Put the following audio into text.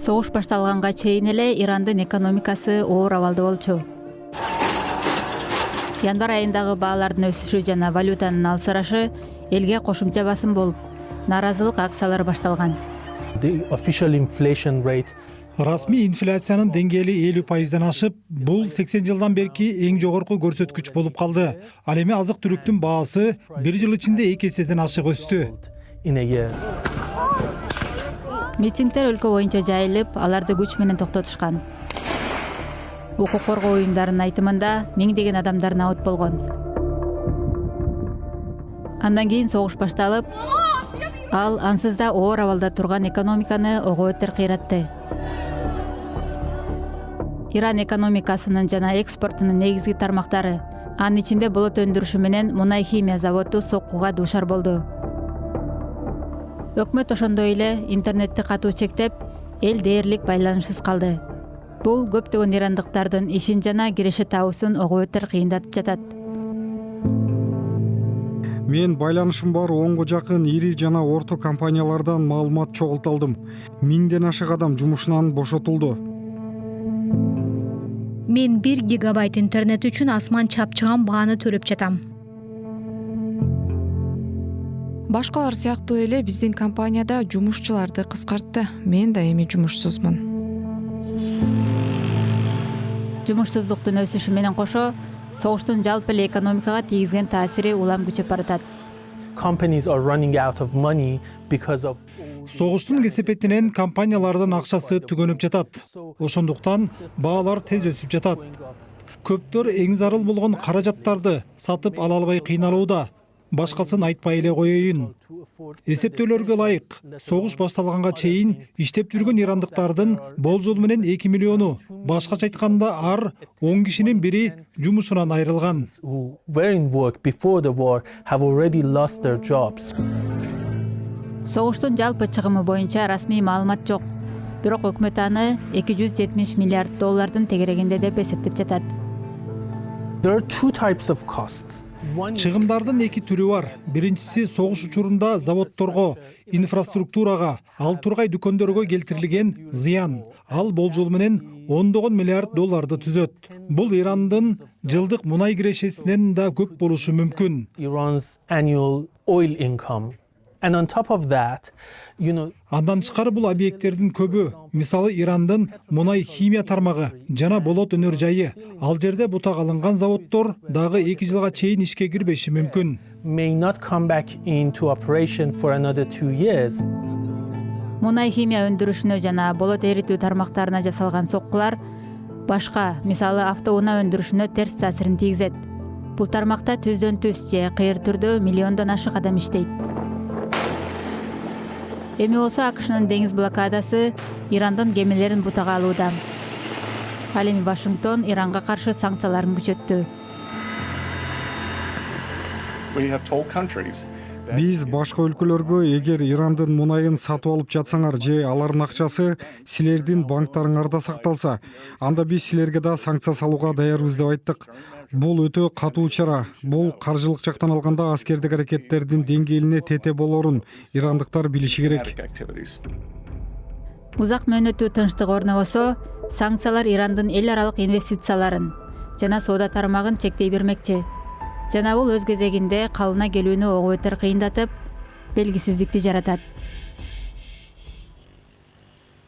Согуш башталганга чейин эле Ирандын экономикасы оор абалда болчу. Январь айындагы баалардын өсүшү жана валютанын алсырашы элге кошумча басым болуп, нааразылык акциялары башталган. The official inflation rate Расмий инфляциянын деңгээли 50%дан ашып, бул 80 жылдан берки эң жогорку көрсөткүч болуп калды. Ал эми азык-түлүктүн баасы 1 жыл ичинде 2 эседен ашык өстү. in a year. Митингдер өлкө боюнча жайылып, аларды күч менен токтотушкан. Укук коргоо уюмдарынын айтымында миңдеген адамдар набыт болгон. Андан кийин согуш башталып, ал ансыз да оор абалда турган экономиканы ого бетер кыйратты. Иран экономикасынын жана экспортунун негизги тармактары, анын ичинде болот өндүрүшү менен мунай химия заводу соккуга дуушар болду. Өкмөт ошондой эле интернетти катуу чектеп, эл дээрлик байланышсыз калды. Бул көптөгөн ирандыктардын ишин жана киреше табуусун ого бетер кыйындатып жатат. Мен байланышым бар 10га жакын ири жана орто компаниялардан маалымат чогулталдым. 1000ден ашык адам жумушунан бошотулду. Мен 1 гигабайт интернет үчүн асман чапчыган бааны төлөп жатам. Башкалар сыяктуу эле биздин компанияда жумушчуларды кыскартты. Мен да эми жумушсузмун. Жумушсуздуктун өсүшү менен кошо, согуштун жалпы эле экономикага тийгизген таасири улам күчөп баратат. Companies are running out of money because of Согуштун кесепетинен компаниялардын акчасы түгөнүп жатат. Ошондуктан баалар тез өсүп жатат. Көптөр эң зарыл болгон каражаттарды сатып ала албай кыйналууда. Башкасын айтпай эле коеюн. Эсептөөлөргө ылайык, согуш башталганга чейин иштеп жүргөн ирандыктардын болжол менен 2 миллиону, башкача айтканда ар 10 кишинин бири жумушунан айрылган. who were in work before the war have already lost their jobs. Согуштун жалпы чыгымы боюнча расмий маалымат жок. Бирок өкмөт аны 270 миллиард доллардын тегерегинде деп эсептеп жатат. There are two types of costs. One is Чыгымдардын эки түрү бар. Биринчиси согуш учурунда заводдорго, инфраструктурага, ал тургай дүкөндөргө келтирилген зыян. Ал болжол менен ондогон миллиард долларды түзөт. Бул Ирандын жылдык мунай кирешесинен да көп болушу мүмкүн. Iran's annual oil income. And on top of that, Андан тышкары бул объекттердин көбү, мисалы Ирандын мунай химия тармагы жана болот өнөр жайы. Ал жерде бутак алынган заводдор дагы 2 жылга чейин ишке кирбеши мүмкүн. may not come back into operation for another 2 years. Мунай химия өндүрүшүнө жана болот эритүү тармактарына жасалган соккулар башка, мисалы автоунаа өндүрүшүнө терс таасирин тийгизет. Бул тармакта түздөн түз же кыйыр түрдө миллиондон ашык адам иштейт. Эми болсо АКШнын деңиз блокадасы Ирандын кемелерин бутага алууда. Ал эми Вашингтон Иранга каршы санкцияларын күчөттү. We have told countries that Биз башка өлкөлөргө эгер Ирандын мунайын сатып алып жатсаңар же алардын акчасы силердин банктарыңарда сакталса, анда биз силерге да санкция салууга даярбыз деп айттык. Бул өтө катуу чара. Бул каржылык жактан алганда аскердик аракеттердин деңгээлине тете болорун ирандыктар билиши керек. activities. Узак мөөнөттүү тынчтык орнобосо, санкциялар Ирандын эл аралык инвестицияларын жана соода тармагын чектей бермекчи. Жана бул өз кезегинде калына келүүнү ого бетер кыйындатып, белгисиздикти жаратат.